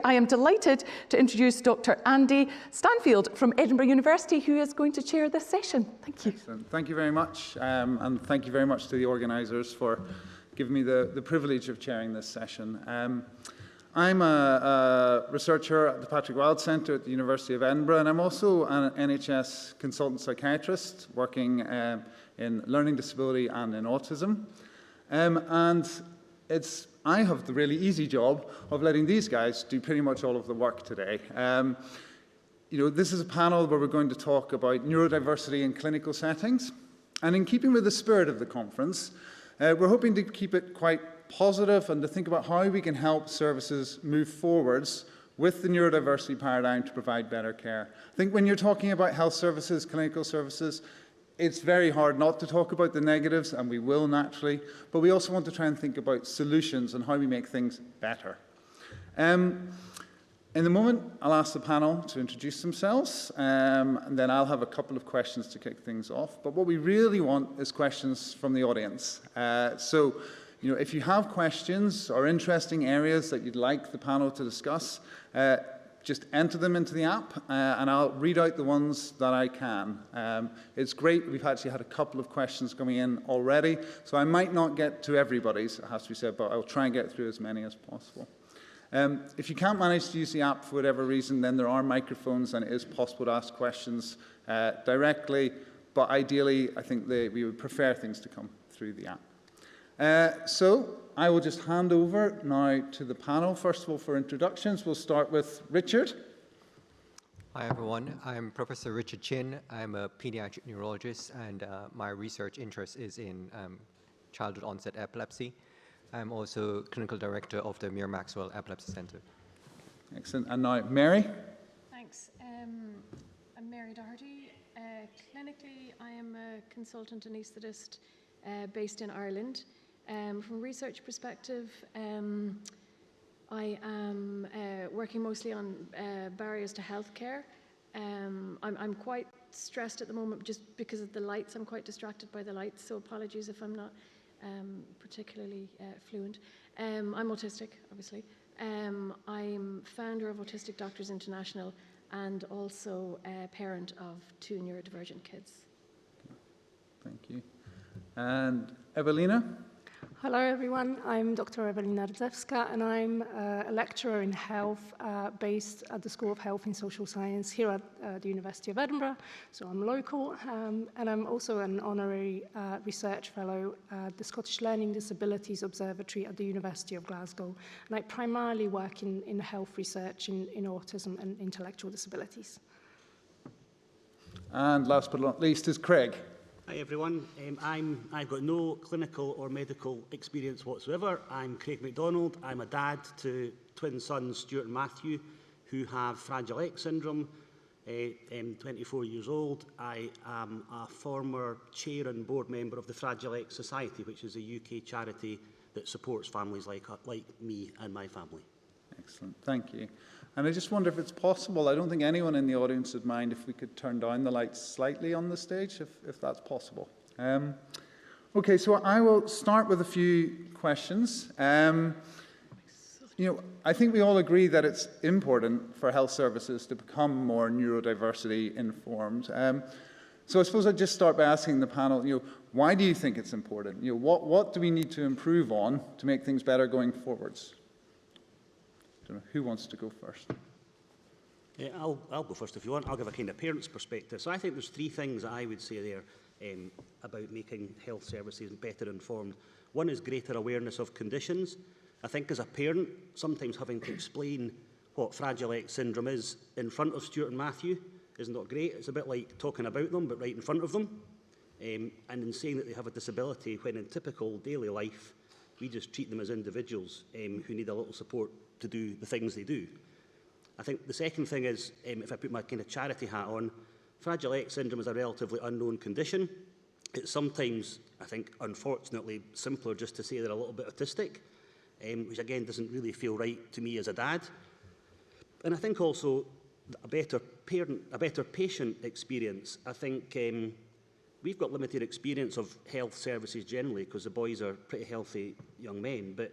I am delighted to introduce Dr Andy Stanfield from Edinburgh University, who is going to chair this session. Thank you. Excellent. Thank you very much, and thank you very much to the organisers for giving me the privilege of chairing this session. I'm a researcher at the Patrick Wild Centre at the University of Edinburgh, and I'm also an NHS consultant psychiatrist working in learning disability and in autism. I have the really easy job of letting these guys do pretty much all of the work today. This is a panel where we're going to talk about neurodiversity in clinical settings. And in keeping with the spirit of the conference, we're hoping to keep it quite positive and to think about how we can help services move forwards with the neurodiversity paradigm to provide better care. I think when you're talking about health services, clinical services, it's very hard not to talk about the negatives, and we will naturally, but we also want to try and think about solutions and how we make things better. In the moment, I'll ask the panel to introduce themselves, and then I'll have a couple of questions to kick things off. But what we really want is questions from the audience. If you have questions or interesting areas that you'd like the panel to discuss, just enter them into the app, and I'll read out the ones that I can. It's great. We've actually had a couple of questions coming in already, so I might not get to everybody's, it has to be said, but I'll try and get through as many as possible. If you can't manage to use the app for whatever reason, then there are microphones, and it is possible to ask questions directly, but ideally, I think we would prefer things to come through the app. So I will just hand over now to the panel. First of all, for introductions, we'll start with Richard. Hi, everyone. I'm Professor Richard Chin. I'm a pediatric neurologist, and my research interest is in childhood onset epilepsy. I'm also clinical director of the Muir Maxwell Epilepsy Centre. Excellent. And now, Mary. Thanks. I'm Mary Doherty. Clinically, I am a consultant anaesthetist based in Ireland. From a research perspective, I am working mostly on barriers to healthcare. I'm quite stressed at the moment just because of the lights. I'm quite distracted by the lights, so apologies if I'm not particularly fluent. I'm autistic, obviously. I'm founder of Autistic Doctors International and also a parent of 2 neurodivergent kids. Thank you. And Ewelina? Hello everyone, I'm Dr Rydzewska, and I'm a lecturer in health based at the School of Health and Social Science here at the University of Edinburgh, so I'm local, and I'm also an honorary research fellow at the Scottish Learning Disabilities Observatory at the University of Glasgow, and I primarily work in health research in autism and intellectual disabilities. And last but not least is Craig. Hi everyone, I've got no clinical or medical experience whatsoever. I'm Craig McDonald. I'm a dad to twin sons, Stuart and Matthew, who have Fragile X syndrome. I'm 24 years old. I am a former chair and board member of the Fragile X Society, which is a UK charity that supports families like me and my family. Excellent, thank you. And I just wonder if it's possible, I don't think anyone in the audience would mind if we could turn down the lights slightly on the stage, if that's possible. Okay, so I will start with a few questions. I think we all agree that it's important for health services to become more neurodiversity informed. So I suppose I'd just start by asking the panel, why do you think it's important? What do we need to improve on to make things better going forwards? Who wants to go first? I'll go first if you want. I'll give a kind of parent's perspective. So I think there's 3 things that I would say there about making health services better informed. One is greater awareness of conditions. I think as a parent, sometimes having to explain what Fragile X syndrome is in front of Stuart and Matthew is not great. It's a bit like talking about them, but right in front of them. And in saying that they have a disability, when in typical daily life, we just treat them as individuals who need a little support to do the things they do. I think the second thing is, if I put my kind of charity hat on, Fragile X syndrome is a relatively unknown condition. It's sometimes, I think, unfortunately, simpler just to say they're a little bit autistic, which again doesn't really feel right to me as a dad. And I think also a better patient experience. I think we've got limited experience of health services generally because the boys are pretty healthy young men, but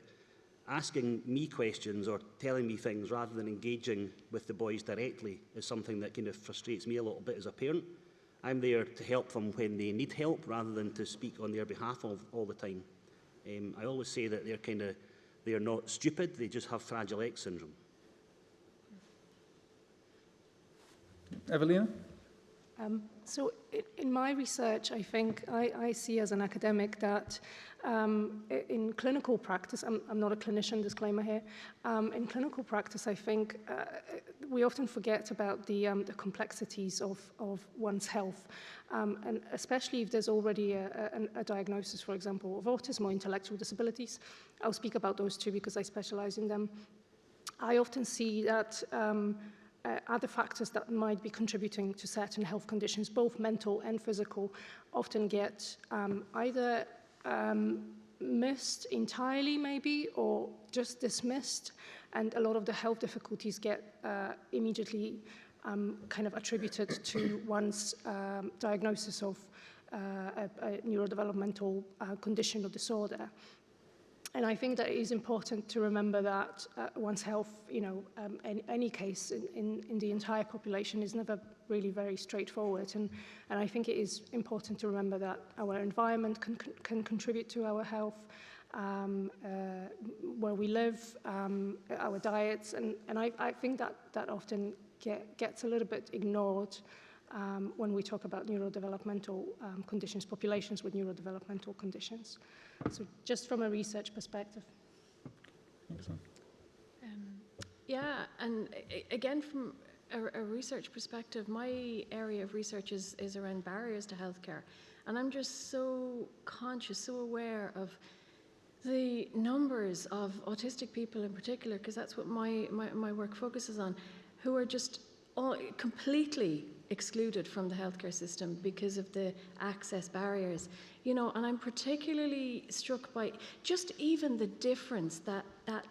asking me questions or telling me things rather than engaging with the boys directly is something that kind of frustrates me a little bit as a parent. I'm there to help them when they need help rather than to speak on their behalf all the time. I always say that they're not stupid, they just have Fragile X syndrome. Ewelina? So in my research, I think I see as an academic that in clinical practice, I'm not a clinician, disclaimer here, in clinical practice, I think we often forget about the complexities of one's health, and especially if there's already a diagnosis, for example, of autism or intellectual disabilities. I'll speak about those two because I specialize in them. I often see that other factors that might be contributing to certain health conditions, both mental and physical, often get either missed entirely maybe or just dismissed, and a lot of the health difficulties get immediately kind of attributed to one's diagnosis of a neurodevelopmental condition or disorder. And I think that it is important to remember that one's health, in any case in the entire population is never really very straightforward. And I think it is important to remember that our environment can contribute to our health, where we live, our diets. And I think that often gets a little bit ignored when we talk about neurodevelopmental conditions, populations with neurodevelopmental conditions. So just from a research perspective. Excellent. Yeah, and again, from a research perspective, my area of research is around barriers to healthcare. And I'm just so conscious, so aware of the numbers of autistic people in particular, because that's what my work focuses on, who are just all completely excluded from the healthcare system because of the access barriers, and I'm particularly struck by just even the difference that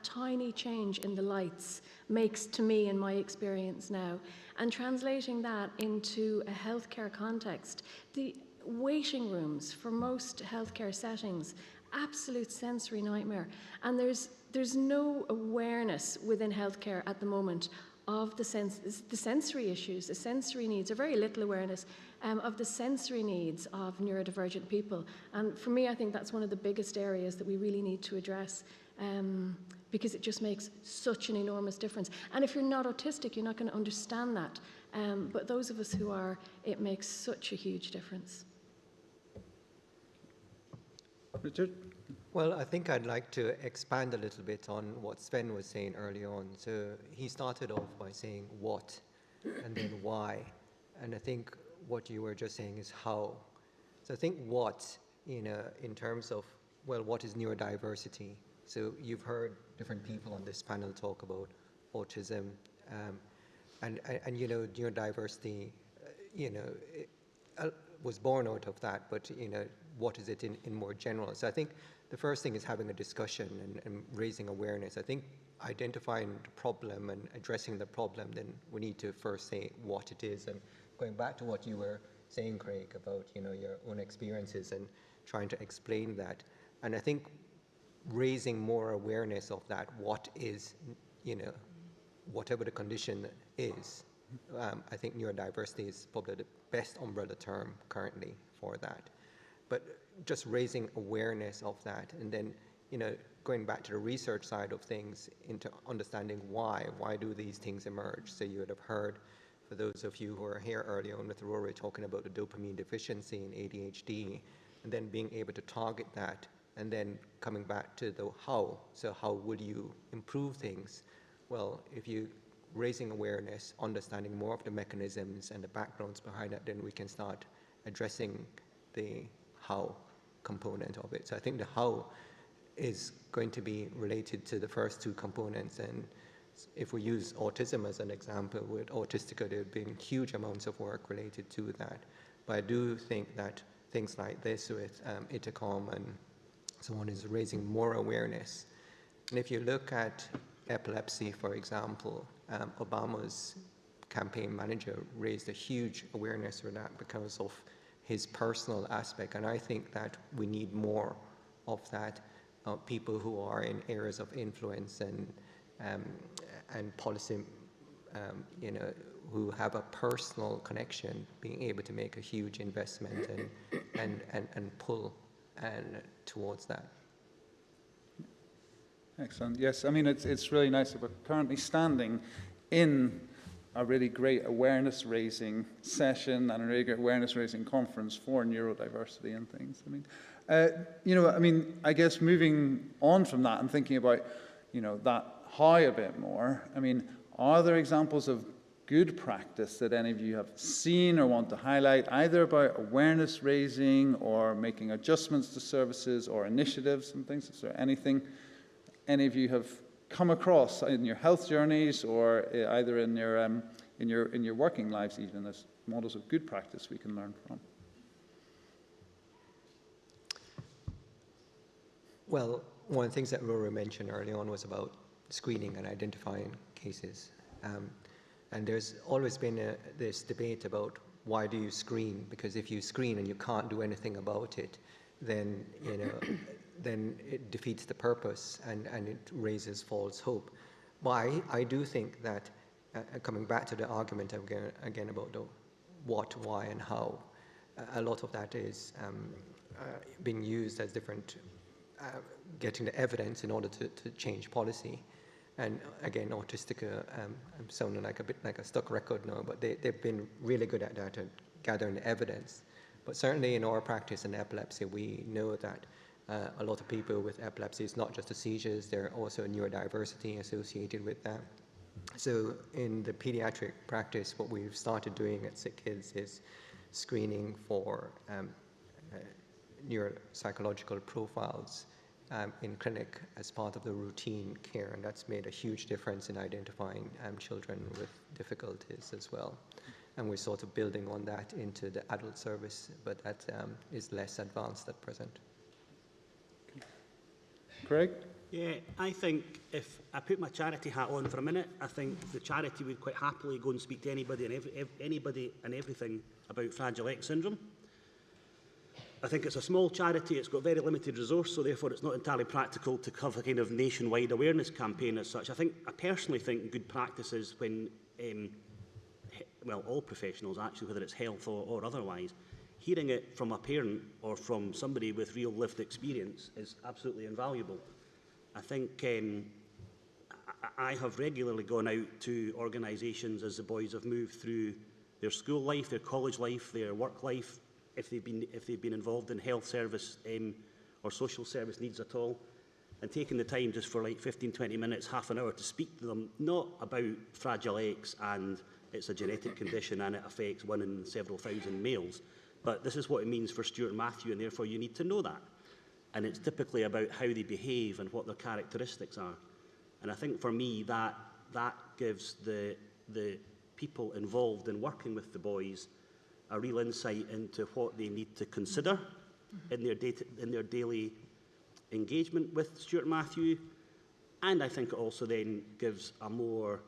tiny change in the lights makes to me in my experience now, and translating that into a healthcare context. The waiting rooms for most healthcare settings, absolute sensory nightmare, and there's no awareness within healthcare at the moment of the sensory issues, the sensory needs, or very little awareness of the sensory needs of neurodivergent people. And for me, I think that's one of the biggest areas that we really need to address, because it just makes such an enormous difference. And if you're not autistic, you're not going to understand that. But those of us who are, it makes such a huge difference. Richard? Well, I think I'd like to expand a little bit on what Sven was saying early on. So he started off by saying what and then why. And I think what you were just saying is how. So I think what, in terms of, well, what is neurodiversity? So you've heard different people on this panel talk about autism, and neurodiversity, was born out of that, but, what is it in more general? So I think the first thing is having a discussion and raising awareness. I think identifying the problem and addressing the problem, then we need to first say what it is. And going back to what you were saying, Craig, about your own experiences and trying to explain that. And I think raising more awareness of that, what is, whatever the condition is. I think neurodiversity is probably the best umbrella term currently for that. But just raising awareness of that, and then, going back to the research side of things, into understanding why do these things emerge. So you would have heard, for those of you who are here early on with Rory talking about the dopamine deficiency in ADHD, and then being able to target that, and then coming back to the how. So how would you improve things? Well, if you raising awareness, understanding more of the mechanisms and the backgrounds behind it, then we can start addressing the how component of it. So I think the how is going to be related to the first two components. And if we use autism as an example, with Autistica, there have been huge amounts of work related to that. But I do think that things like this with ITAKOM and so on is raising more awareness. And if you look at epilepsy, for example, Obama's campaign manager raised a huge awareness for that because of his personal aspect, and I think that we need more of that. people who are in areas of influence and policy, who have a personal connection, being able to make a huge investment and pull towards that. Excellent. Yes, I mean, it's really nice that we're currently standing in a really great awareness-raising session and a really great awareness-raising conference for neurodiversity and things. I mean, I guess moving on from that and thinking about, that how a bit more, I mean, are there examples of good practice that any of you have seen or want to highlight, either about awareness raising or making adjustments to services or initiatives and things? Is there anything any of you have come across in your health journeys or either in your working lives even as models of good practice we can learn from? Well, one of the things that Rora mentioned early on was about screening and identifying cases. And there's always been this debate about why do you screen? Because if you screen and you can't do anything about it, then then it defeats the purpose and it raises false hope. But I do think that, coming back to the argument again about the what, why, and how, a lot of that is being used as different, getting the evidence in order to change policy. And again, Autistic, I'm sounding like a bit like a stuck record now, but they've been really good at that, at gathering the evidence. But certainly in our practice in epilepsy, we know that a lot of people with epilepsy, it's not just the seizures, there are also neurodiversity associated with that. So in the pediatric practice, what we've started doing at Sick Kids is screening for neuropsychological profiles in clinic as part of the routine care, and that's made a huge difference in identifying children with difficulties as well. And we're sort of building on that into the adult service, but that is less advanced at present. Craig? Yeah, I think if I put my charity hat on for a minute, I think the charity would quite happily go and speak to anybody and everything about Fragile X syndrome. I think it's a small charity, it's got very limited resource, so therefore it's not entirely practical to have a kind of nationwide awareness campaign as such. I personally think good practice is when, well, all professionals actually, whether it's health or otherwise, hearing it from a parent or from somebody with real lived experience is absolutely invaluable. I think I have regularly gone out to organisations as the boys have moved through their school life, their college life, their work life, if they've been involved in health service or social service needs at all, and taking the time just for like 15, 20 minutes, half an hour to speak to them, not about Fragile X and it's a genetic condition and it affects 1 in several thousand males, but this is what it means for Stuart and Matthew, and therefore you need to know that. And it's typically about how they behave and what their characteristics are. And I think for me that gives the people involved in working with the boys a real insight into what they need to consider in their daily engagement with Stuart and Matthew. And I think it also then gives a more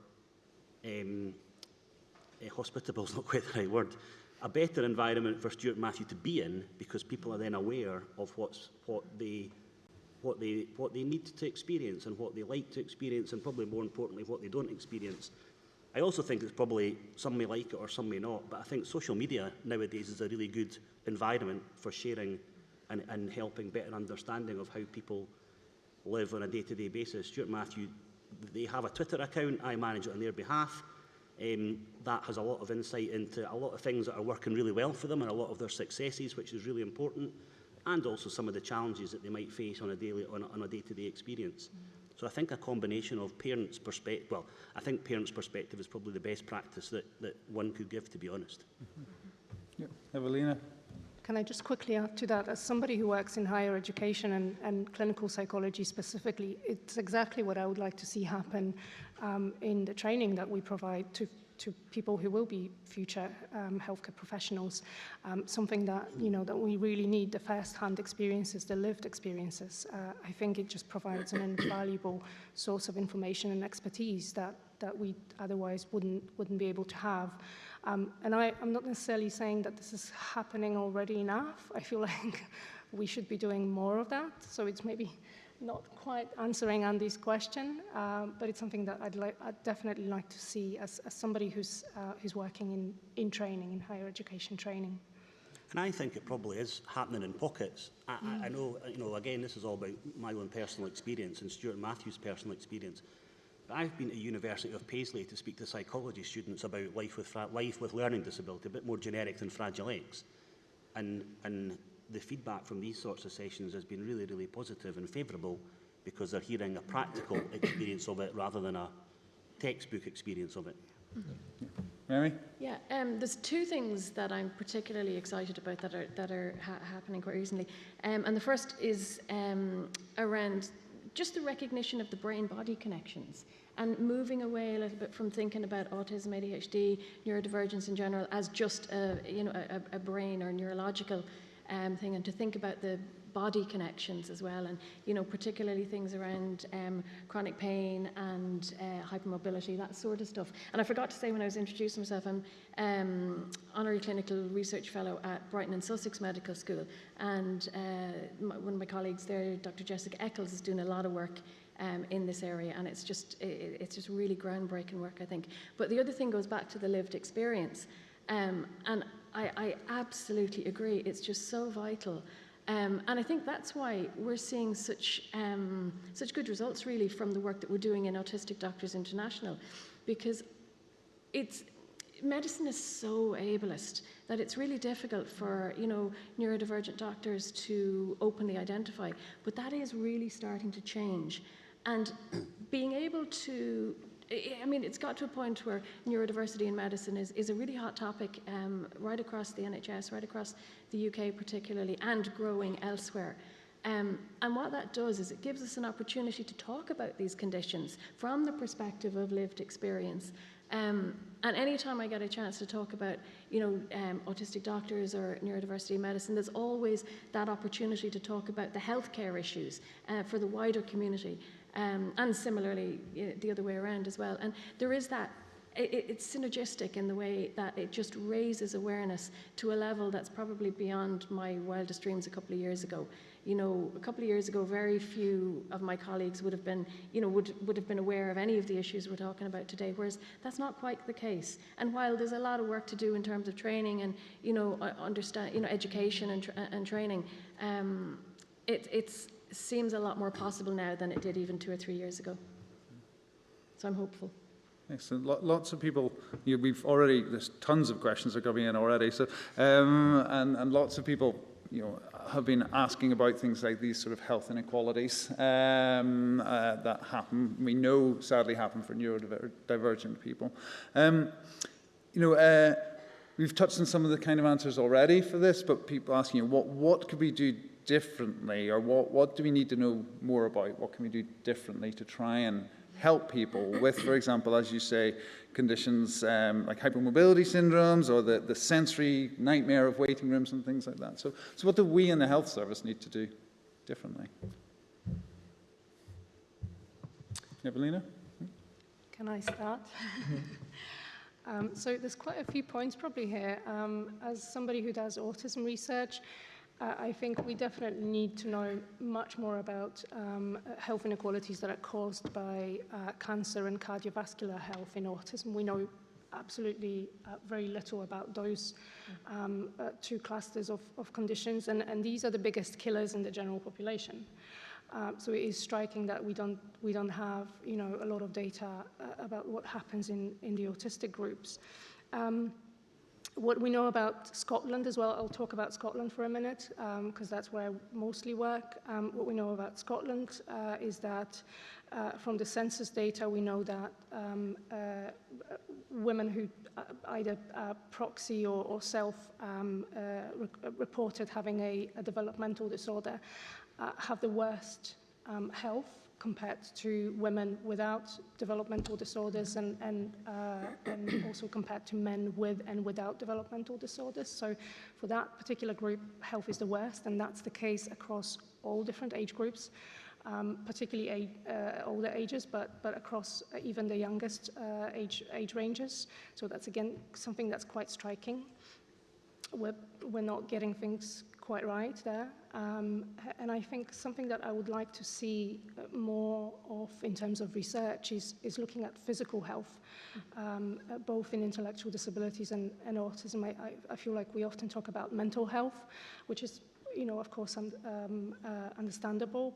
hospitable is not quite the right word, a better environment for Stuart and Matthew to be in, because people are then aware of what they need to experience and what they like to experience, and probably more importantly what they don't experience. I also think it's probably some may like it or some may not, but I think social media nowadays is a really good environment for sharing and helping better understanding of how people live on a day-to-day basis. Stuart and Matthew, they have a Twitter account, I manage it on their behalf. That has a lot of insight into a lot of things that are working really well for them and a lot of their successes, which is really important, and also some of the challenges that they might face on a day-to-day experience. So I think a combination of parents' perspective, well, I think parents' perspective is probably the best practice that one could give, to be honest. Yeah. Ewelina? Can I just quickly add to that? As somebody who works in higher education and clinical psychology specifically, it's exactly what I would like to see happen in the training that we provide to people who will be future healthcare professionals. Something that, that we really need, the first-hand experiences, the lived experiences. I think it just provides an invaluable source of information and expertise that we otherwise wouldn't be able to have. And I'm not necessarily saying that this is happening already enough. I feel like we should be doing more of that. So it's maybe not quite answering Andy's question, but it's something that I'd definitely like to see as somebody who's working in training, in higher education training. And I think it probably is happening in pockets. I know, again, this is all about my own personal experience and Stuart Matthews' personal experience. But I've been at the University of Paisley to speak to psychology students about life with learning disability, a bit more generic than Fragile X. And the feedback from these sorts of sessions has been really, really positive and favourable because they're hearing a practical experience of it rather than a textbook experience of it. Mary? Yeah, there's two things that I'm particularly excited about that are happening quite recently. And the first is around just the recognition of the brain-body connections and moving away a little bit from thinking about autism, ADHD, neurodivergence in general as just a brain or neurological thing, and to think about the body connections as well, and particularly things around chronic pain and hypermobility, that sort of stuff. And I forgot to say when I was introducing myself, I'm honorary clinical research fellow at Brighton and Sussex Medical School, and one of my colleagues there, Dr. Jessica Eccles, is doing a lot of work in this area, and it's just really groundbreaking work, I think. But the other thing goes back to the lived experience, and I absolutely agree. It's just so vital. And I think that's why we're seeing such good results, really, from the work that we're doing in Autistic Doctors International, because medicine is so ableist that it's really difficult for neurodivergent doctors to openly identify. But that is really starting to change, and being able to. I mean, it's got to a point where neurodiversity in medicine is a really hot topic right across the NHS, right across the UK particularly, and growing elsewhere. And what that does is it gives us an opportunity to talk about these conditions from the perspective of lived experience. And anytime I get a chance to talk about, autistic doctors or neurodiversity in medicine, there's always that opportunity to talk about the healthcare issues for the wider community. And similarly, the other way around as well. And there is that, it's synergistic in the way that it just raises awareness to a level that's probably beyond my wildest dreams a couple of years ago. A couple of years ago, very few of my colleagues would have been, would have been aware of any of the issues we're talking about today, whereas that's not quite the case. And while there's a lot of work to do in terms of training and, education and training, it seems a lot more possible now than it did even 2 or 3 years ago. So I'm hopeful. Excellent. Lots of people, there's tons of questions that are coming in already. So, and lots of people, have been asking about things like these sort of health inequalities that happen. We know, sadly, happen for neurodivergent people. We've touched on some of the kind of answers already for this, but people asking, what could we do differently, or what do we need to know more about? What can we do differently to try and help people with, for example, as you say, conditions like hypermobility syndromes or the sensory nightmare of waiting rooms and things like that. So what do we in the health service need to do differently? Ewelina? Can I start? So there's quite a few points probably here. As somebody who does autism research, I think we definitely need to know much more about health inequalities that are caused by cancer and cardiovascular health in autism. We know absolutely very little about those two clusters of conditions, and these are the biggest killers in the general population. So it is striking that we don't have a lot of data about what happens in the autistic groups. What we know about Scotland as well, I'll talk about Scotland for a minute, because that's where I mostly work. What we know about Scotland is that from the census data, we know that women who either proxy or self-reported having a developmental disorder have the worst health compared to women without developmental disorders and also compared to men with and without developmental disorders. So for that particular group, health is the worst, and that's the case across all different age groups, particularly older ages, but across even the youngest age ranges. So that's, again, something that's quite striking. We're not getting things quite right there. And I think something that I would like to see more of in terms of research is looking at physical health, both in intellectual disabilities and autism. I feel like we often talk about mental health, which is, of course, understandable,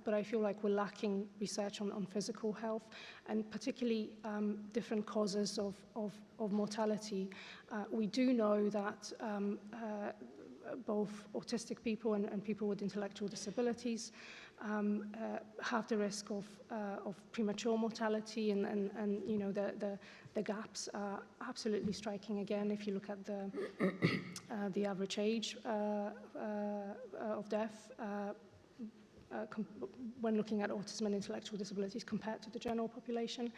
but I feel like we're lacking research on physical health, and particularly different causes of mortality. We do know that both autistic people and people with intellectual disabilities have the risk of premature mortality, and the gaps are absolutely striking. Again, if you look at the average age of death when looking at autism and intellectual disabilities compared to the general population,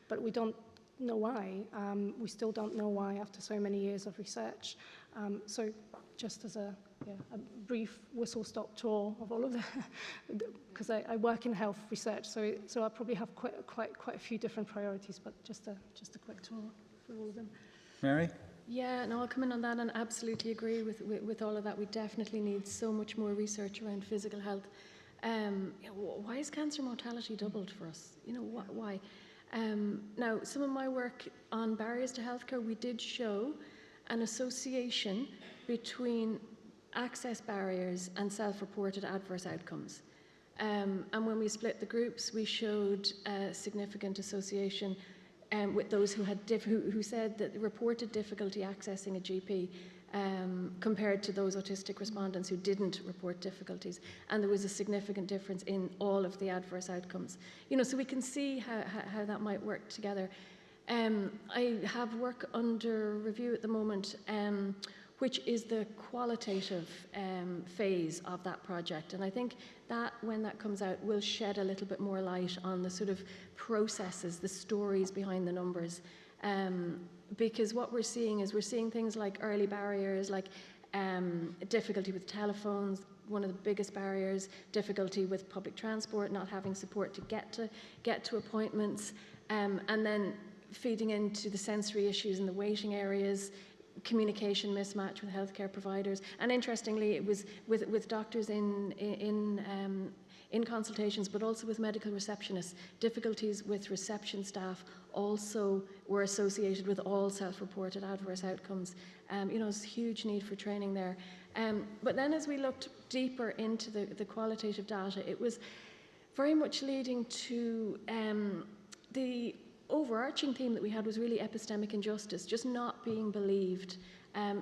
but we don't know why. We still don't know why after so many years of research. So just as a brief whistle-stop tour of all of the, because I work in health research, so I probably have quite a few different priorities, but just a quick tour for all of them. Mary? Yeah, no, I'll come in on that and absolutely agree with all of that. We definitely need so much more research around physical health. Why is cancer mortality doubled for us? Why? Now, some of my work on barriers to healthcare, we did show an association between access barriers and self-reported adverse outcomes. And when we split the groups, we showed a significant association with those who said that reported difficulty accessing a GP compared to those autistic respondents who didn't report difficulties. And there was a significant difference in all of the adverse outcomes. So we can see how that might work together. I have work under review at the moment, which is the qualitative phase of that project. And I think that when that comes out will shed a little bit more light on the sort of processes, the stories behind the numbers. Because what we're seeing things like early barriers, like difficulty with telephones, one of the biggest barriers, difficulty with public transport, not having support to get to appointments, and then feeding into the sensory issues in the waiting areas, communication mismatch with healthcare providers. And interestingly, it was with doctors in consultations, but also with medical receptionists. Difficulties with reception staff also were associated with all self-reported adverse outcomes. There's a huge need for training there. But then as we looked deeper into the qualitative data, it was very much leading to the overarching theme that we had was really epistemic injustice, just not being believed,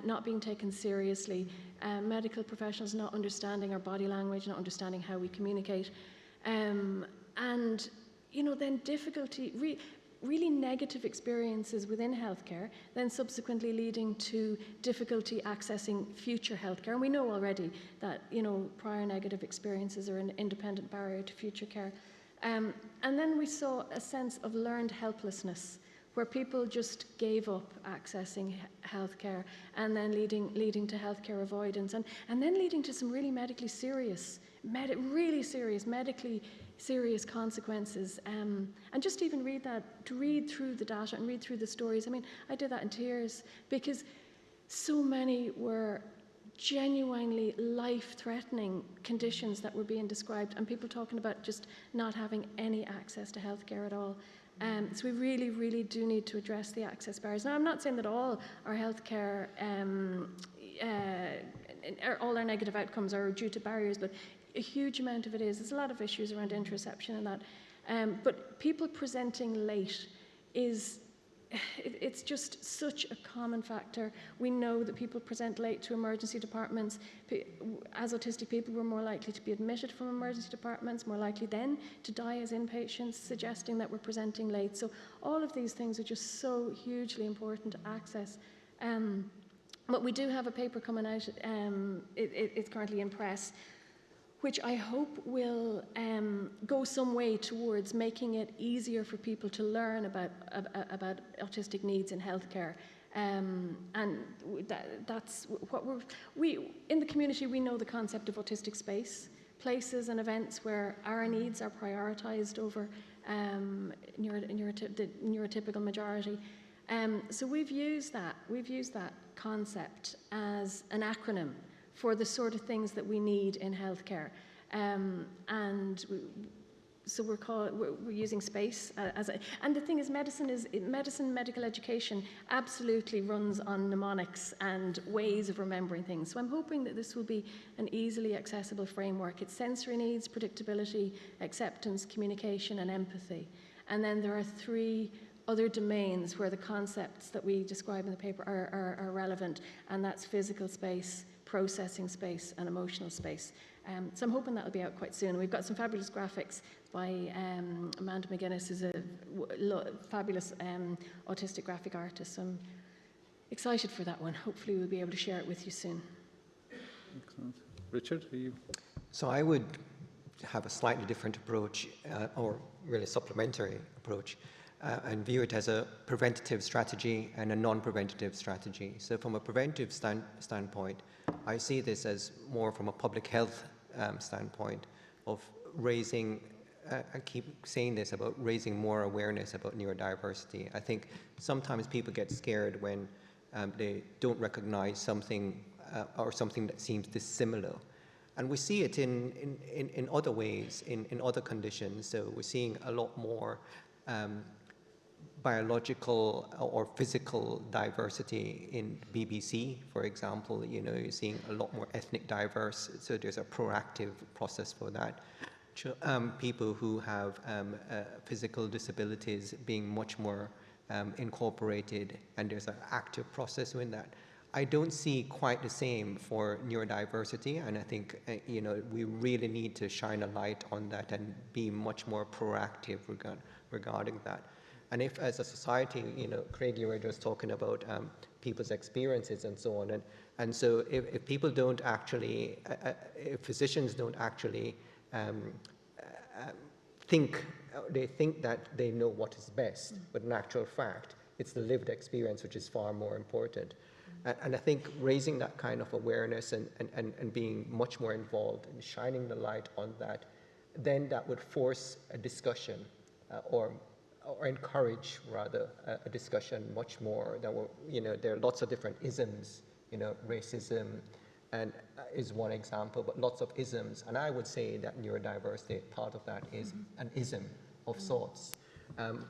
not being taken seriously, medical professionals not understanding our body language, not understanding how we communicate, and then difficulty, really negative experiences within healthcare, then subsequently leading to difficulty accessing future healthcare. And we know already that prior negative experiences are an independent barrier to future care. And then we saw a sense of learned helplessness, where people just gave up accessing healthcare, and then leading to healthcare avoidance, and then leading to some really medically serious, medically serious consequences. And just even read through the data and read through the stories. I mean, I did that in tears, because so many were genuinely life-threatening conditions that were being described, and people talking about just not having any access to healthcare at all. So we really, really do need to address the access barriers. Now, I'm not saying that all our healthcare, all our negative outcomes are due to barriers, but a huge amount of it is. There's a lot of issues around interception and that. But people presenting late it's just such a common factor. We know that people present late to emergency departments. As autistic people, we're more likely to be admitted from emergency departments, more likely then to die as inpatients, suggesting that we're presenting late. So all of these things are just so hugely important to access. But we do have a paper coming out, it's currently in press, which I hope will go some way towards making it easier for people to learn about autistic needs in healthcare. And that's what we in the community, we know the concept of autistic space, places and events where our needs are prioritised over the neurotypical majority. So we've used that concept as an acronym for the sort of things that we need in healthcare. So we're using space and the thing is medical education absolutely runs on mnemonics and ways of remembering things. So I'm hoping that this will be an easily accessible framework. It's sensory needs, predictability, acceptance, communication, and empathy. And then there are 3 other domains where the concepts that we describe in the paper are relevant, and that's physical space, processing space, and emotional space. So I'm hoping that'll be out quite soon. We've got some fabulous graphics by Amanda McGuinness, who's a fabulous autistic graphic artist. So I'm excited for that one. Hopefully we'll be able to share it with you soon. Excellent. Richard, are you? So I would have a slightly different approach, or really supplementary approach, and view it as a preventative strategy and a non-preventative strategy. So from a preventive standpoint, I see this as more from a public health standpoint of raising, I keep saying this, about raising more awareness about neurodiversity. I think sometimes people get scared when they don't recognize something or something that seems dissimilar. And we see it in other ways, in other conditions. So we're seeing a lot more biological or physical diversity in BBC, for example. You know, you're seeing a lot more ethnic diverse, so there's a proactive process for that. People who have physical disabilities being much more incorporated, and there's an active process in that. I don't see quite the same for neurodiversity, and I think you know, we really need to shine a light on that and be much more proactive regarding that. And if, as a society, you know, Craig, you were just talking about people's experiences and so on, and so if people don't actually, if physicians don't actually they think that they know what is best, but in actual fact, it's the lived experience which is far more important. And I think raising that kind of awareness and being much more involved and shining the light on that, then that would force a discussion or encourage, rather, a discussion much more. That will, you know, there are lots of different isms, you know, racism and is one example, but lots of isms. And I would say that neurodiversity, part of that is an ism of sorts. And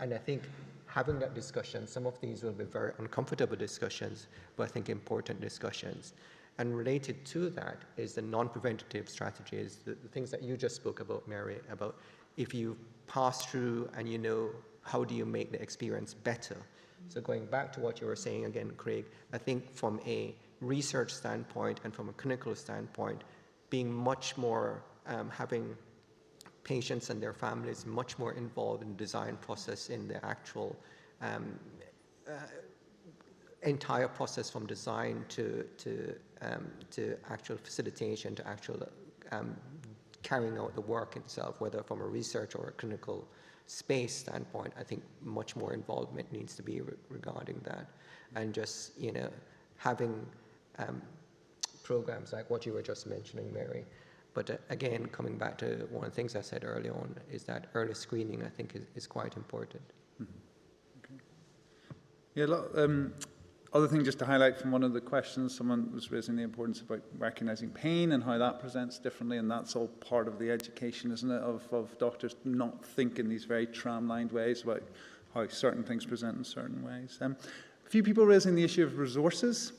I think having that discussion, some of these will be very uncomfortable discussions, but I think important discussions. And related to that is the non-preventative strategies, the things that you just spoke about, Mary, about if you pass through and you know, how do you make the experience better? So going back to what you were saying again, Craig, I think from a research standpoint and from a clinical standpoint, being much more, having patients and their families much more involved in the design process, in the actual entire process from design to actual facilitation, to actual carrying out the work itself, whether from a research or a clinical space standpoint. I think much more involvement needs to be regarding that, and just, you know, having programs like what you were just mentioning, Mary. But again, coming back to one of the things I said early on, is that early screening, I think, is quite important. Mm-hmm. Okay. Yeah, other thing just to highlight from one of the questions, someone was raising the importance about recognizing pain and how that presents differently, and that's all part of the education, isn't it, of doctors not thinking these very tram-lined ways about how certain things present in certain ways. A few people raising the issue of resources.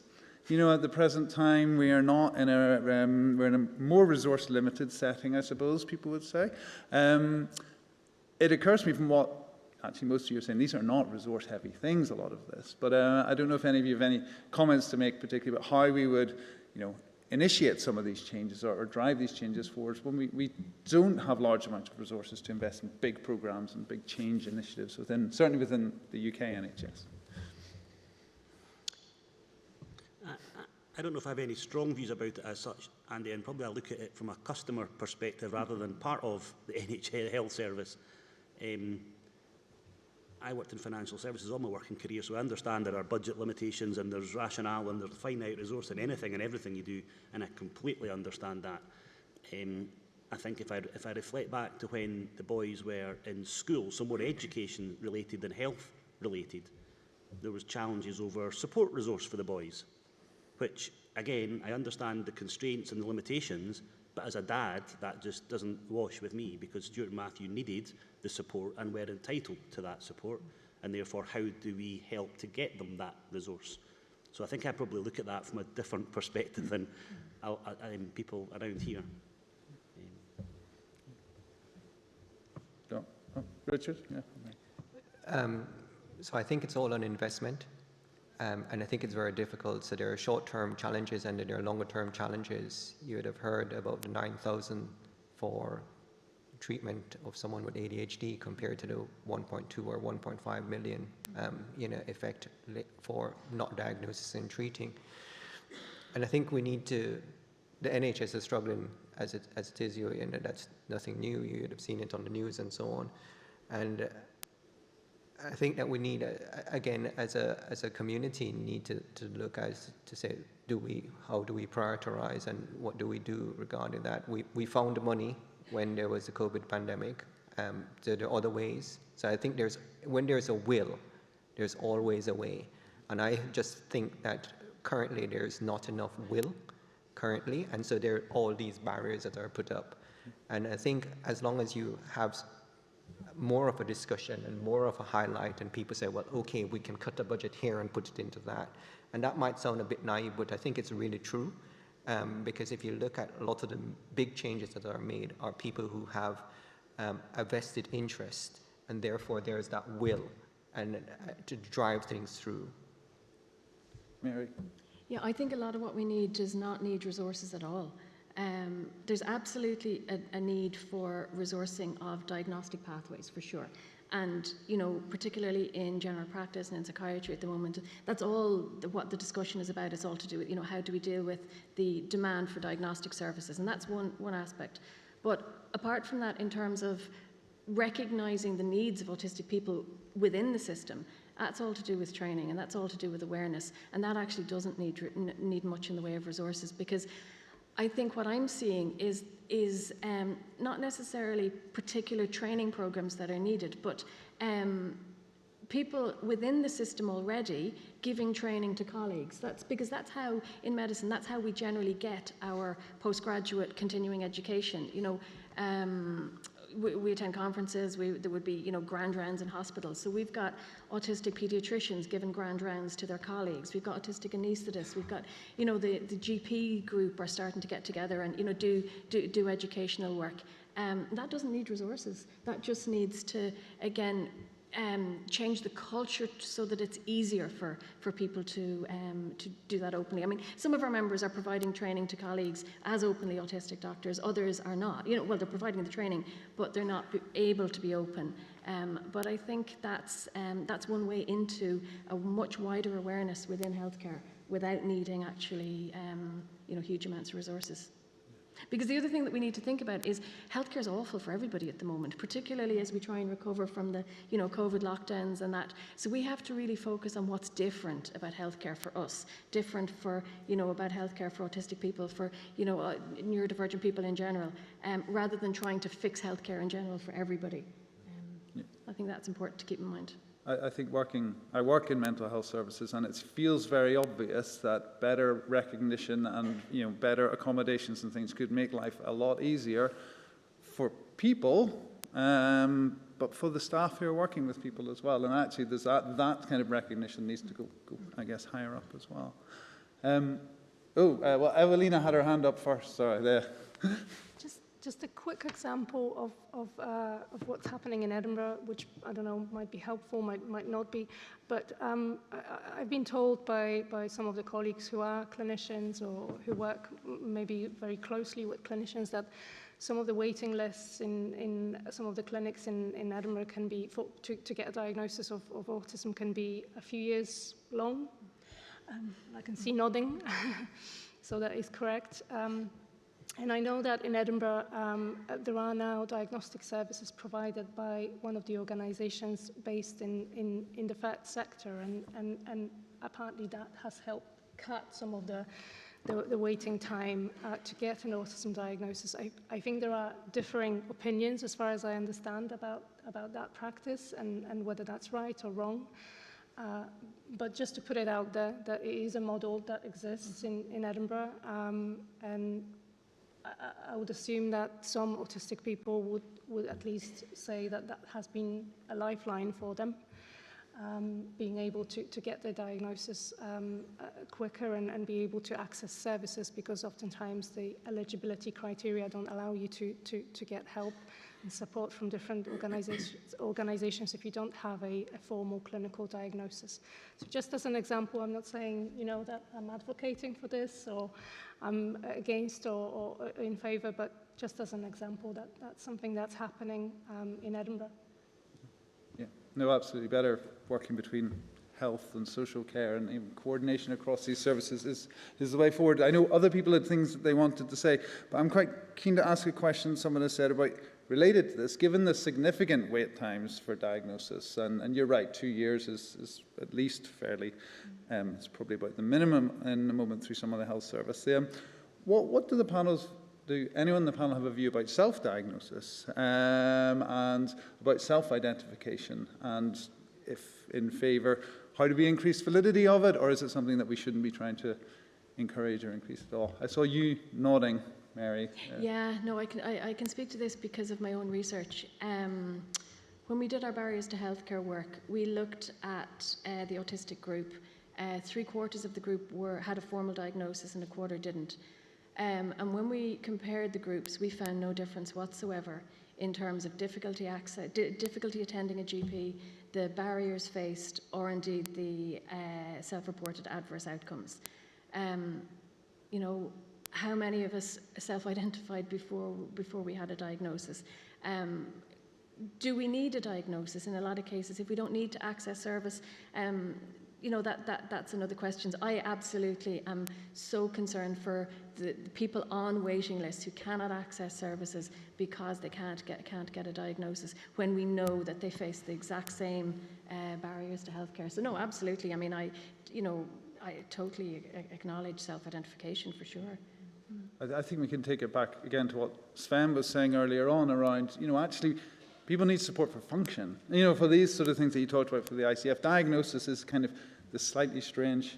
You know, at the present time, we are not in a, we're in a more resource-limited setting, I suppose people would say. It occurs to me from what actually most of you are saying, these are not resource-heavy things, a lot of this. But I don't know if any of you have any comments to make, particularly about how we would, you know, initiate some of these changes or drive these changes forward when we don't have large amounts of resources to invest in big programs and big change initiatives certainly within the UK NHS. I don't know if I have any strong views about it as such, Andy, and probably I'll look at it from a customer perspective rather than part of the NHS health service. I worked in financial services all my working career, so I understand there are budget limitations and there's rationale and there's finite resource in anything and everything you do, and I completely understand that. I think if I reflect back to when the boys were in school, some more education related than health related, there was challenges over support resource for the boys, which again, I understand the constraints and the limitations, but as a dad, that just doesn't wash with me, because Stuart and Matthew needed the support and were entitled to that support, and therefore how do we help to get them that resource? So I think I probably look at that from a different perspective than people around here. Richard? Yeah. So I think it's all an investment, and I think it's very difficult. So there are short-term challenges and there are longer-term challenges. You would have heard about the 9,000 for treatment of someone with ADHD compared to the 1.2 or 1.5 million, effect for not diagnosis and treating. And I think we need to, the NHS is struggling as it is, and that's nothing new. You would have seen it on the news and so on. And I think that we need, again, as a community, need to look to say, how do we prioritize and what do we do regarding that? We found the money when there was the COVID pandemic. So there are other ways. So I think when there's a will, there's always a way. And I just think that currently there's not enough will currently, and so there are all these barriers that are put up. And I think as long as you have more of a discussion and more of a highlight, and people say, well, okay, we can cut the budget here and put it into that. And that might sound a bit naive, but I think it's really true. Because if you look at a lot of the big changes that are made are people who have a vested interest, and therefore there's that will and to drive things through. Mary? Yeah, I think a lot of what we need does not need resources at all. There's absolutely a need for resourcing of diagnostic pathways, for sure. And, particularly in general practice and in psychiatry at the moment, that's all what the discussion is about. It's all to do with, how do we deal with the demand for diagnostic services? And that's one aspect. But apart from that, in terms of recognising the needs of autistic people within the system, that's all to do with training, and that's all to do with awareness. And that actually doesn't need much in the way of resources, because I think what I'm seeing is not necessarily particular training programs that are needed, but people within the system already giving training to colleagues. Because that's how, in medicine, that's how we generally get our postgraduate continuing education. We attend conferences, there would be, grand rounds in hospitals. So we've got autistic pediatricians giving grand rounds to their colleagues. We've got autistic anaesthetists. We've got, the GP group are starting to get together and, do educational work. That doesn't need resources. That just needs to, again, change the culture so that it's easier for people to do that openly. I mean, some of our members are providing training to colleagues as openly autistic doctors, others are not. Well, they're providing the training, but they're not able to be open. But I think that's one way into a much wider awareness within healthcare without needing actually, huge amounts of resources. Because the other thing that we need to think about is healthcare is awful for everybody at the moment, particularly as we try and recover from the, COVID lockdowns and that. So we have to really focus on what's different about healthcare for us, different for, about healthcare for autistic people, for, neurodivergent people in general, rather than trying to fix healthcare in general for everybody. I think that's important to keep in mind. I think I work in mental health services, and it feels very obvious that better recognition and better accommodations and things could make life a lot easier for people, but for the staff who are working with people as well. And actually, there's that kind of recognition needs to go, I guess, higher up as well. Well, Ewelina had her hand up first. Sorry, there. Just a quick example of what's happening in Edinburgh, which I don't know might be helpful, might not be. But I've been told by some of the colleagues who are clinicians or who work maybe very closely with clinicians that some of the waiting lists in some of the clinics in Edinburgh can be to get a diagnosis of autism can be a few years long. I can see nodding, so that is correct. And I know that in Edinburgh, there are now diagnostic services provided by one of the organisations based in the FET sector, and apparently that has helped cut some of the waiting time to get an autism diagnosis. I think there are differing opinions, as far as I understand, about that practice and whether that's right or wrong. But just to put it out there, that it is a model that exists in Edinburgh, and I would assume that some autistic people would at least say that that has been a lifeline for them, being able to get their diagnosis quicker and be able to access services, because oftentimes the eligibility criteria don't allow you to get help and support from different organizations if you don't have a formal clinical diagnosis. So just as an example, I'm not saying, you know, that I'm advocating for this or I'm against or in favor, but just as an example, that's something that's happening in Edinburgh. Yeah, no, absolutely. Better working between health and social care and even coordination across these services is the way forward. I know other people had things that they wanted to say, but I'm quite keen to ask a question someone has said about related to this, given the significant wait times for diagnosis, and you're right, 2 years is at least fairly, it's probably about the minimum in the moment through some of the health service. What do the panels do? Anyone in the panel have a view about self-diagnosis and about self-identification, and if in favour, how do we increase validity of it, or is it something that we shouldn't be trying to encourage or increase at all? I saw you nodding, Mary. Yeah, no, I can speak to this because of my own research. When we did our barriers to healthcare work, we looked at the autistic group. 3/4 of the group had a formal diagnosis and 1/4 didn't. And when we compared the groups, we found no difference whatsoever in terms of difficulty attending a GP, the barriers faced, or indeed the self-reported adverse outcomes. You know, how many of us self-identified before we had a diagnosis? Do we need a diagnosis? In a lot of cases, if we don't need to access service, you know, that's another question. I absolutely am so concerned for the people on waiting lists who cannot access services because they can't get a diagnosis, when we know that they face the exact same barriers to healthcare. So no, absolutely. I mean, I totally acknowledge self-identification for sure. I think we can take it back again to what Sven was saying earlier on around, you know, actually people need support for function. You know, for these sort of things that you talked about for the ICF, diagnosis is kind of the slightly strange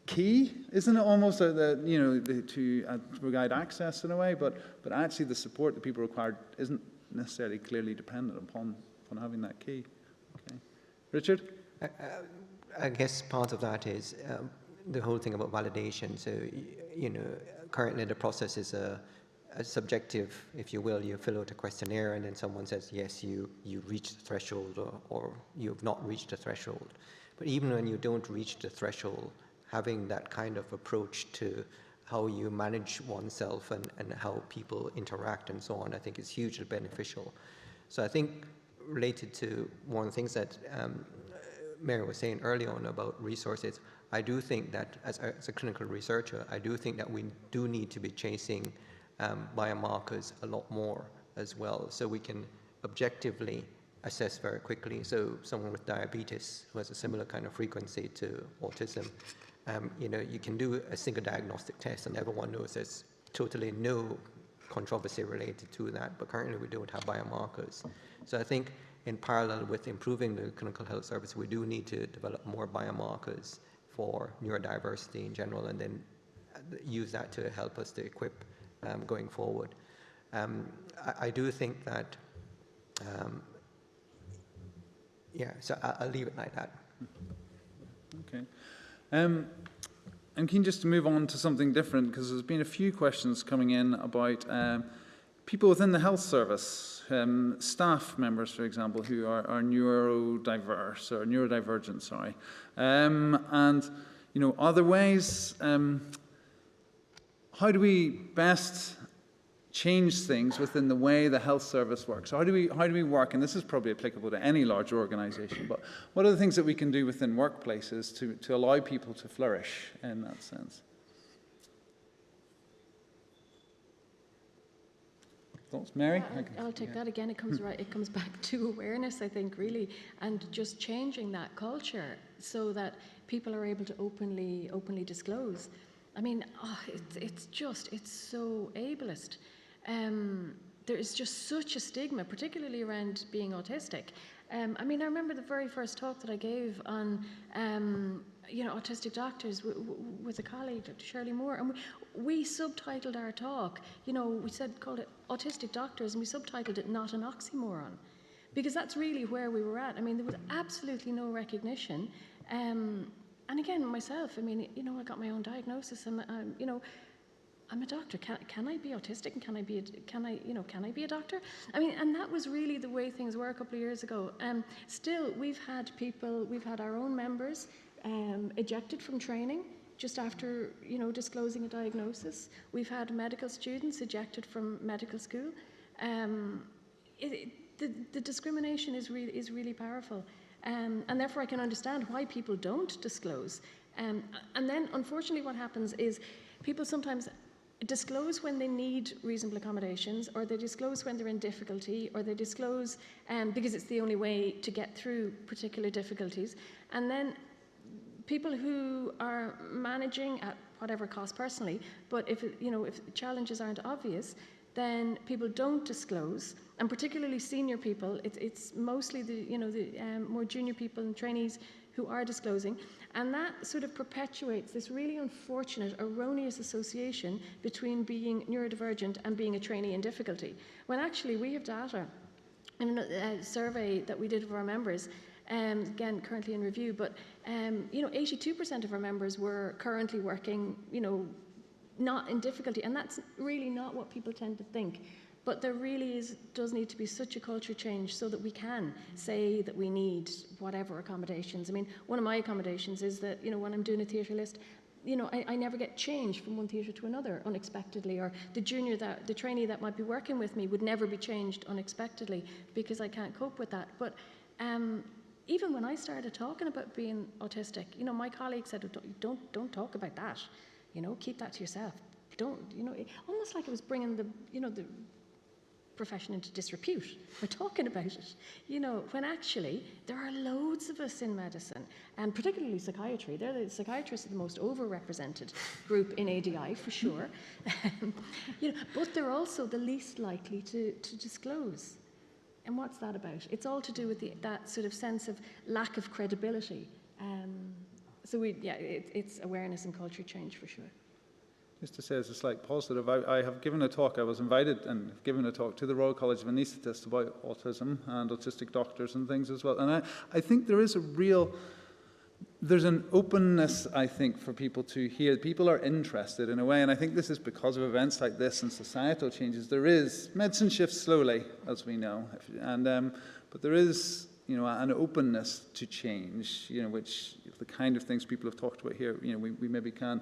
key, isn't it, almost, to provide access in a way, but actually the support that people require isn't necessarily clearly dependent upon having that key. Okay. Richard? I guess part of that is the whole thing about validation. So, you know, currently the process is a subjective, if you will. You fill out a questionnaire and then someone says, yes, you reached the threshold, or you have not reached the threshold. But even when you don't reach the threshold, having that kind of approach to how you manage oneself and how people interact and so on, I think is hugely beneficial. So I think related to one of the things that Mary was saying early on about resources, I do think that as a clinical researcher, I do think that we do need to be chasing biomarkers a lot more as well, so we can objectively assess very quickly. So someone with diabetes who has a similar kind of frequency to autism, you know, you can do a single diagnostic test and everyone knows there's totally no controversy related to that, but currently we don't have biomarkers. So I think in parallel with improving the clinical health service, we do need to develop more biomarkers for neurodiversity in general, and then use that to help us to equip going forward. I do think that, so I'll leave it like that. Okay. I'm keen just to move on to something different, because there's been a few questions coming in about people within the health service, staff members, for example, who are neurodiverse or neurodivergent, sorry. And, you know, are there ways, how do we best change things within the way the health service works? How do we work, and this is probably applicable to any large organisation, but what are the things that we can do within workplaces to allow people to flourish in that sense? Thoughts, Mary? I'll take that again. It comes back to awareness, I think, really, and just changing that culture so that people are able to openly disclose. I mean, it's so ableist. there is just such a stigma, particularly around being autistic. I mean, I remember the very first talk that I gave on, autistic doctors with a colleague, Dr. Shirley Moore, and we subtitled our talk, called it Autistic Doctors, and we subtitled it Not an Oxymoron, because that's really where we were at. I mean, there was absolutely no recognition. And again, myself, I mean, I got my own diagnosis, and I'm a doctor. Can I be autistic, and can I be a doctor? I mean, and that was really the way things were a couple of years ago. Still, we've had our own members ejected from training just after disclosing a diagnosis. We've had medical students ejected from medical school. The discrimination is really powerful, and therefore I can understand why people don't disclose. And then, unfortunately, what happens is people sometimes disclose when they need reasonable accommodations, or they disclose when they're in difficulty, or they disclose because it's the only way to get through particular difficulties. And then people who are managing at whatever cost personally, but if challenges aren't obvious, then people don't disclose, and particularly senior people. It's mostly the more junior people and trainees who are disclosing, and that sort of perpetuates this really unfortunate, erroneous association between being neurodivergent and being a trainee in difficulty. When actually we have data in a survey that we did of our members, again currently in review, but 82% of our members were currently working, not in difficulty, and that's really not what people tend to think. But there really does need to be such a culture change so that we can say that we need whatever accommodations. I mean, one of my accommodations is that, when I'm doing a theatre list, I never get changed from one theatre to another unexpectedly, or the trainee that might be working with me would never be changed unexpectedly because I can't cope with that. But even when I started talking about being autistic, my colleague said, don't talk about that, keep that to yourself. Don't, almost like it was bringing the profession into disrepute. We're talking about it, when actually there are loads of us in medicine, and particularly psychiatry. The psychiatrists are the most overrepresented group in ADI for sure, but they're also the least likely to disclose. And what's that about? It's all to do with that sort of sense of lack of credibility. It's awareness and culture change for sure. Just to say as a slight positive, I have given a talk, I was invited and have given a talk to the Royal College of Anaesthetists about autism and autistic doctors and things as well. And I think there's an openness, I think, for people to hear. People are interested in a way, and I think this is because of events like this and societal changes. Medicine shifts slowly, as we know, but there is, an openness to change, which the kind of things people have talked about here, we maybe can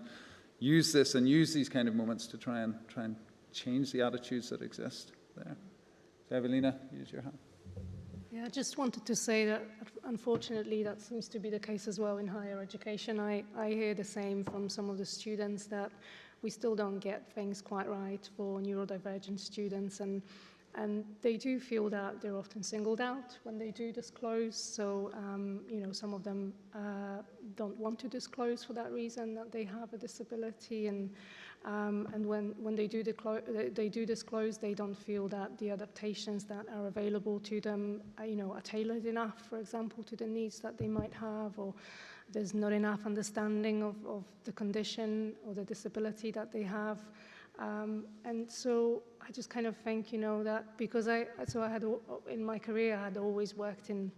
use this and use these kind of moments to try and change the attitudes that exist there. So Ewelina, use your hand. Yeah, I just wanted to say that unfortunately that seems to be the case as well in higher education. I hear the same from some of the students, that we still don't get things quite right for neurodivergent students, and they do feel that they're often singled out when they do disclose. So, some of them don't want to disclose for that reason, that they have a disability, and when they do disclose, they don't feel that the adaptations that are available to them, are tailored enough, for example, to the needs that they might have, or there's not enough understanding of the condition or the disability that they have. And so I just kind of think, that because I had, in my career, I had always worked in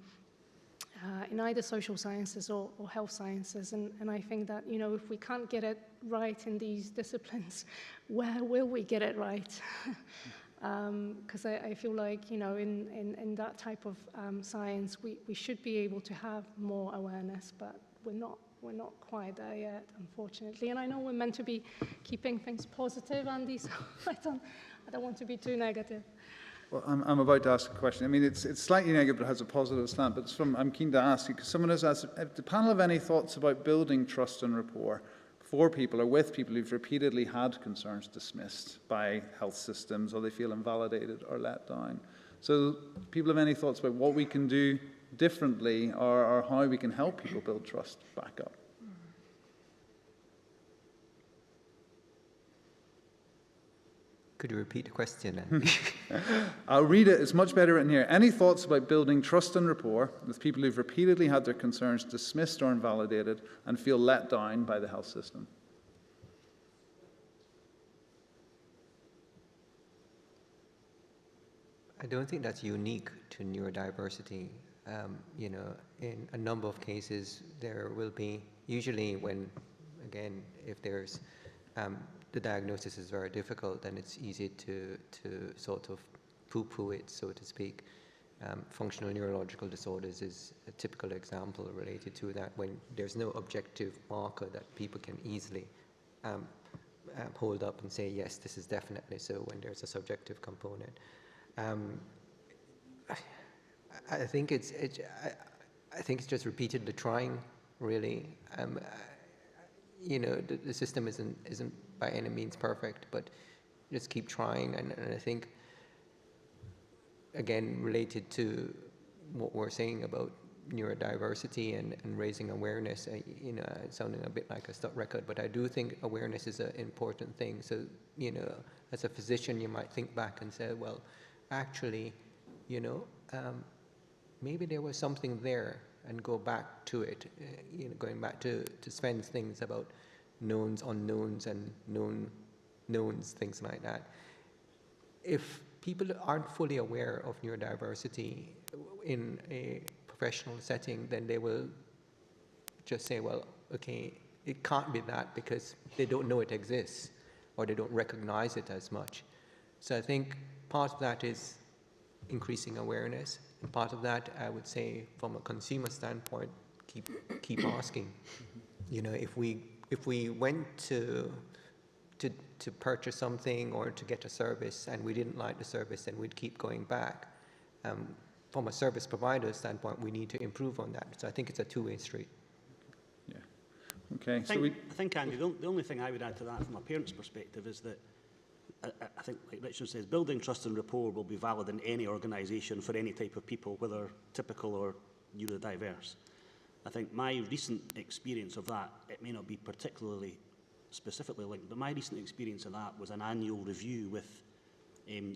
either social sciences or health sciences, and I think that, if we can't get it right in these disciplines, where will we get it right? Because I feel like, in that type of science, we should be able to have more awareness, but we're not quite there yet, unfortunately. And I know we're meant to be keeping things positive, Andy, so I don't want to be too negative. Well, I'm about to ask a question. I mean, it's slightly negative, but has a positive slant. But I'm keen to ask you, because someone has asked, if the panel have any thoughts about building trust and rapport for people or with people who've repeatedly had concerns dismissed by health systems, or they feel invalidated or let down? So people have any thoughts about what we can do differently, or how we can help people build trust back up? Could you repeat the question then? I'll read it. It's much better written here. Any thoughts about building trust and rapport with people who've repeatedly had their concerns dismissed or invalidated and feel let down by the health system? I don't think that's unique to neurodiversity. You know, in a number of cases, there will be, usually when, again, if there's, the diagnosis is very difficult, then it's easy to sort of poo-poo it, so to speak. Functional neurological disorders is a typical example related to that, when there's no objective marker that people can easily hold up and say, yes, this is definitely so, when there's a subjective component. I think it's just repeatedly trying, really. You know, the system isn't by any means perfect, but just keep trying. And I think, again, related to what we're saying about neurodiversity and raising awareness, you know, it's sounding a bit like a stuck record, but I do think awareness is an important thing. So, you know, as a physician, you might think back and say, well, actually, you know, maybe there was something there, and go back to it, you know, going back to Sven's things about knowns, unknowns, and known knowns, things like that. If people aren't fully aware of neurodiversity in a professional setting, then they will just say, well, okay, it can't be that, because they don't know it exists, or they don't recognize it as much. So I think part of that is increasing awareness. And part of that, I would say, from a consumer standpoint, keep asking. You know, if we went to purchase something or to get a service and we didn't like the service, then we'd keep going back. From a service provider standpoint, we need to improve on that. So I think it's a two-way street. Yeah. Okay. I think, Andy, the only thing I would add to that from a parent's perspective is that I think, like Richard says, building trust and rapport will be valid in any organisation for any type of people, whether typical or neurodiverse. I think my recent experience of that, it may not be particularly specifically linked, but my recent experience of that was an annual review with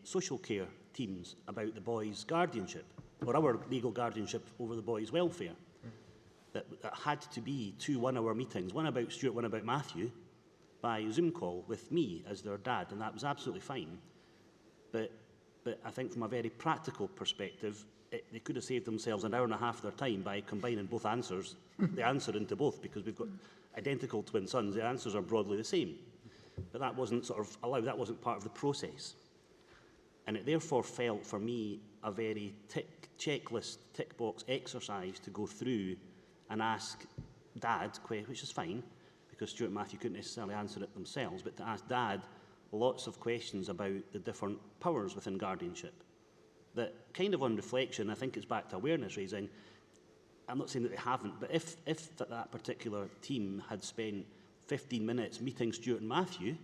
social care teams about the boys' guardianship, or our legal guardianship over the boys' welfare. That had to be 2 one-hour meetings, one about Stuart, one about Matthew, by Zoom call with me as their dad, and that was absolutely fine. But I think from a very practical perspective, they could have saved themselves an hour and a half of their time by combining both answers, the answer into both, because we've got identical twin sons, the answers are broadly the same. But that wasn't sort of allowed, that wasn't part of the process. And it therefore felt for me a very checklist, tick box exercise to go through and ask Dad, which is fine, because Stuart and Matthew couldn't necessarily answer it themselves, but to ask Dad lots of questions about the different powers within guardianship. That kind of on reflection, I think it's back to awareness raising. I'm not saying that they haven't, but if that particular team had spent 15 minutes meeting Stuart and Matthew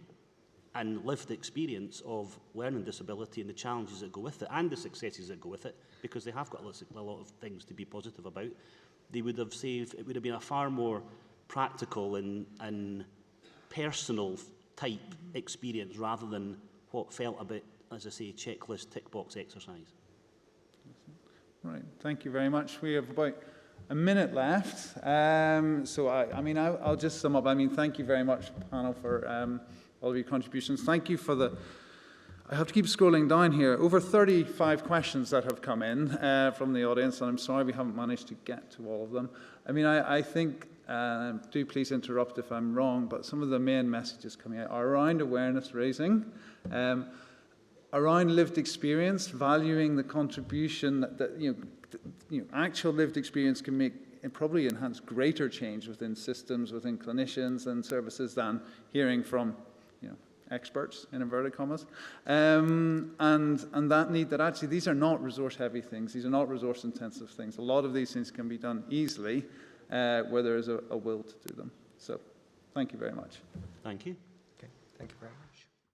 and lived the experience of learning disability and the challenges that go with it and the successes that go with it, because they have got a lot of things to be positive about, they would have saved, it would have been a far more practical and personal type experience rather than what felt a bit, as I say, checklist tick box exercise. Right, thank you very much. We have about a minute left. So I'll just sum up. I mean, thank you very much, panel, for all of your contributions. Thank you for the, I have to keep scrolling down here, over 35 questions that have come in from the audience, and I'm sorry we haven't managed to get to all of them. I mean, I think, do please interrupt if I'm wrong, but some of the main messages coming out are around awareness raising, around lived experience, valuing the contribution that actual lived experience can make and probably enhance greater change within systems, within clinicians and services than hearing from experts, in inverted commas, and that need that actually these are not resource-heavy things, these are not resource-intensive things. A lot of these things can be done easily where there is a will to do them. So, thank you very much. Thank you. Okay, thank you very much.